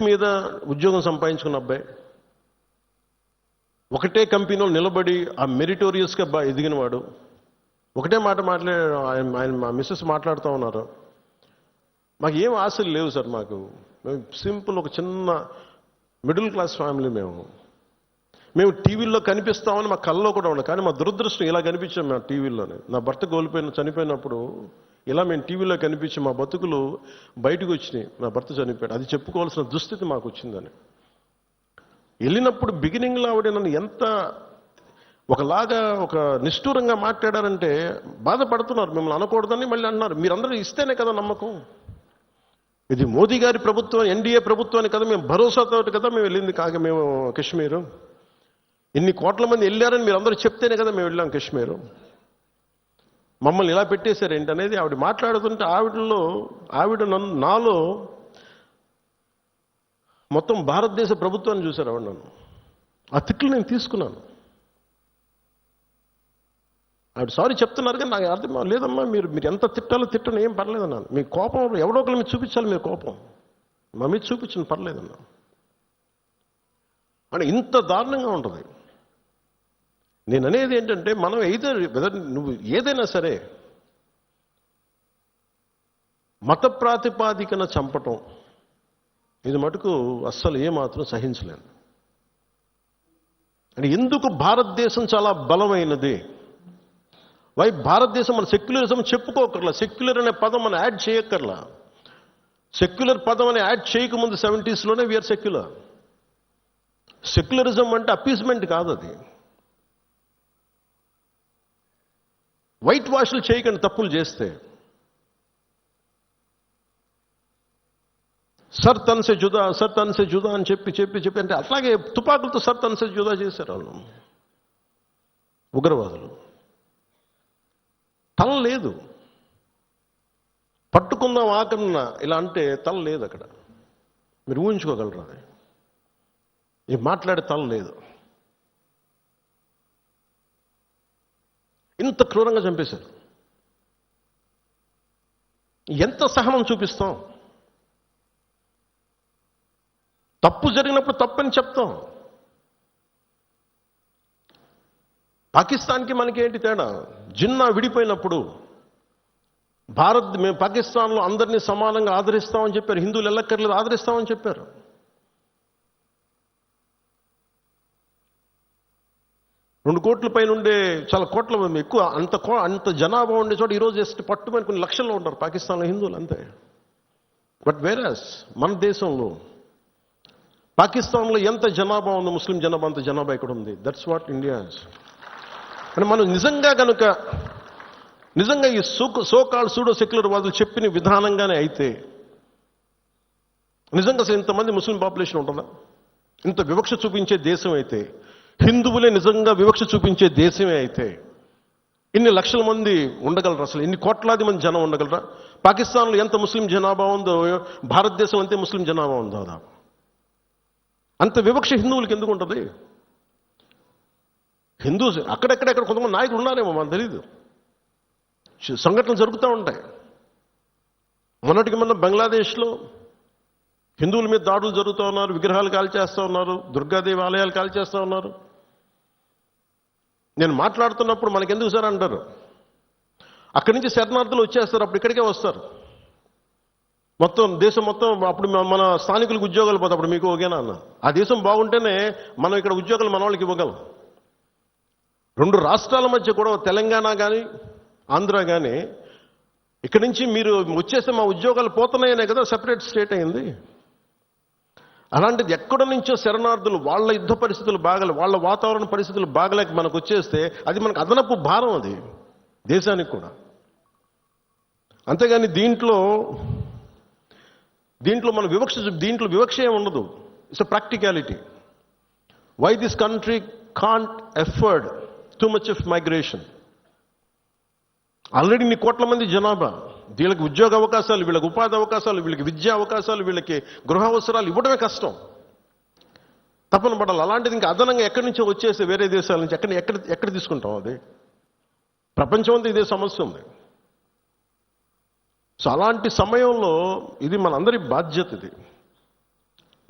మీద ఉద్యోగం సంపాదించుకున్న అబ్బాయి, ఒకటే కంపెనీలో నిలబడి ఆ మెరిటోరియస్గా ఎదిగినవాడు. ఒకటే మాట ఆయన మా మిస్సెస్ మాట్లాడుతూ ఉన్నారు, మాకు ఏం ఆశలు లేవు సార్, మేము సింపుల్ ఒక చిన్న మిడిల్ క్లాస్ ఫ్యామిలీ. మేము టీవీల్లో కనిపిస్తామని మా కళ్ళలో కూడా ఉండదు, కానీ మా దురదృష్టం ఇలా కనిపించాం మేము టీవీల్లోనే. నా భర్త చనిపోయినప్పుడు ఇలా మేము టీవీలో కనిపించి మా బతుకులు బయటకు వచ్చినాయి. నా భర్త చనిపోయాడు, అది చెప్పుకోవాల్సిన దుస్థితి మాకు వచ్చిందని. వెళ్ళినప్పుడు బిగినింగ్లో ఆవిడ నన్ను ఎంత ఒకలాగా ఒక నిష్ఠూరంగా మాట్లాడారంటే బాధపడుతున్నారు. మిమ్మల్ని అనకూడదని మళ్ళీ అన్నారు. మీరందరూ ఇస్తేనే కదా నమ్మకం, ఇది మోదీ గారి ప్రభుత్వం, ఎన్డీఏ ప్రభుత్వాన్ని కదా, మేము భరోసాతో కదా మేము వెళ్ళింది. మేము కాశ్మీరు ఇన్ని కోట్ల మంది వెళ్ళారని మీరు అందరూ చెప్తేనే కదా మేము వెళ్ళాం కాశ్మీరు. మమ్మల్ని ఇలా పెట్టేశారు ఏంటనేది ఆవిడ మాట్లాడుతుంటే ఆవిడ నాలో మొత్తం భారతదేశ ప్రభుత్వాన్ని చూశారు ఆవిడ. నన్ను ఆ తిట్లు నేను తీసుకున్నాను. ఆవిడ సారీ చెప్తున్నారు కానీ నాకు అర్థం లేదమ్మా, మీరు ఎంత తిట్టాలో తిట్టను, ఏం పర్లేదన్నాను. మీ కోపం ఎవడో ఒకరి మీద చూపించాలి, మీరు కోపం మా మీద చూపించను, పర్లేదన్నా. అంటే ఇంత దారుణంగా ఉంటుంది. నేను అనేది ఏంటంటే, మనం నువ్వు ఏదైనా సరే మత ప్రాతిపాదికన చంపటం, ఇది మటుకు అస్సలు ఏమాత్రం సహించలేను. అంటే ఎందుకు భారతదేశం చాలా బలమైనది, భారతదేశం మన సెక్యులరిజం చెప్పుకోకర్లా, సెక్యులర్ అనే పదం మనం యాడ్ చేయక్కర్లా. సెక్యులర్ పదం అని యాడ్ చేయకముందు 70s వీఆర్ సెక్యులర్. సెక్యులరిజం అంటే అపీస్మెంట్ కాదు, అది వైట్ వాష్లు చేయకండి తప్పులు చేస్తే. సర్ తన్సే జుదా అని చెప్పి అంటే అట్లాగే తుపాకులతో సర్ తన్సే జుదా చేశారు వాళ్ళు ఉగ్రవాదులు. తల లేదు, పట్టుకుందాం ఆకన్నా ఇలా అంటే తల లేదు అక్కడ. మీరు ఊహించుకోగలరు, అది ఈ మాట్లాడే తల లేదు. ఇంత క్రూరంగా చంపేశారు. ఎంత సహనం చూపిస్తాం? తప్పు జరిగినప్పుడు తప్పని చెప్తాం. పాకిస్తాన్కి మనకి ఏంటి తేడా? జిన్నా విడిపోయినప్పుడు మేము పాకిస్తాన్లో అందరినీ సమానంగా ఆదరిస్తామని చెప్పారు. హిందువులు ఎల్లక్కర్లేదు, ఆదరిస్తామని చెప్పారు. రెండు కోట్ల పైన ఉండే, చాలా కోట్ల ఎక్కువ, అంత జనాభా ఉండే చోట ఈరోజు జస్ట్ పట్టుమని కొన్ని లక్షల్లో ఉంటారు పాకిస్తాన్లో హిందువులు, అంతే. బట్ వేరస్ మన దేశంలో, పాకిస్తాన్లో ఎంత జనాభా ఉందో ముస్లిం జనాభా అంత జనాభా ఇక్కడ ఉంది. That's what India is. అంటే మనం నిజంగా ఈ సోకాల్ సూడో సెక్యులర్ వాదులు చెప్పిన విధానంగానే అయితే నిజంగా ఇంతమంది ముస్లిం పాపులేషన్ ఉంటుందా? ఇంత వివక్ష చూపించే దేశం అయితే, హిందువులే నిజంగా వివక్ష చూపించే దేశమే అయితే ఇన్ని లక్షల మంది ఉండగలరా? అసలు ఇన్ని కోట్లాది మంది జనం ఉండగలరా? పాకిస్తాన్లో ఎంత ముస్లిం జనాభా ఉందో భారతదేశంలో అంతే ముస్లిం జనాభా ఉందో. దాదాపు అంత వివక్ష హిందువులకి ఎందుకు ఉంటుంది? హిందూస్ అక్కడెక్కడ కొంతమంది నాయకులు ఉన్నారేమో, మనకు తెలీదు. సంఘటనలు జరుగుతూ ఉంటాయి. మొన్నటికి మొన్న బంగ్లాదేశ్లో హిందువుల మీద దాడులు జరుగుతూ ఉన్నారు, విగ్రహాలు కాల్చేస్తూ ఉన్నారు, దుర్గాదేవి ఆలయాలు కాల్చేస్తూ ఉన్నారు. నేను మాట్లాడుతున్నప్పుడు మనకెందుకు సార్ అంటారు, అక్కడి నుంచి శరణార్థులు వచ్చేస్తారు, అప్పుడు ఇక్కడికే వస్తారు. దేశం మొత్తం అప్పుడు మన స్థానికులకు ఉద్యోగాలు పోతాయి, అప్పుడు మీకు ఓకేనా అన్న. ఆ దేశం బాగుంటేనే మనం ఇక్కడ ఉద్యోగాలు మన వాళ్ళకి ఇవ్వగలం. రెండు రాష్ట్రాల మధ్య కూడా, తెలంగాణ కానీ ఆంధ్ర కానీ, ఇక్కడి నుంచి మీరు వచ్చేస్తే మా ఉద్యోగాలు పోతున్నాయనే కదా సెపరేట్ స్టేట్ అయింది. అలాంటిది ఎక్కడి నుంచో శరణార్థులు, వాళ్ళ యుద్ధ పరిస్థితులు బాగలే, వాళ్ళ వాతావరణ పరిస్థితులు బాగలేక మనకు వచ్చేస్తే అది మనకు అదనపు భారం, అది దేశానికి కూడా. అంతేగాని దీంట్లో మన దీంట్లో వివక్ష ఏమి ఉండదు. It's a practicality. Why this country can't afford too much of migration. Already ఇన్ని కోట్ల మంది జనాభా, వీళ్ళకి ఉద్యోగ అవకాశాలు, వీళ్ళకి ఉపాధి అవకాశాలు, వీళ్ళకి విద్యా అవకాశాలు, వీళ్ళకి గృహ అవసరాలు ఇవ్వడమే కష్టం, తప్పన పడాలి. అలాంటిది ఇంకా అదనంగా ఎక్కడి నుంచో వచ్చేసి వేరే దేశాల నుంచి ఎక్కడ తీసుకుంటాం? అది ప్రపంచం అంతా ఇదే సమస్య ఉంది. సో అలాంటి సమయంలో ఇది మనందరి బాధ్యత. ఇది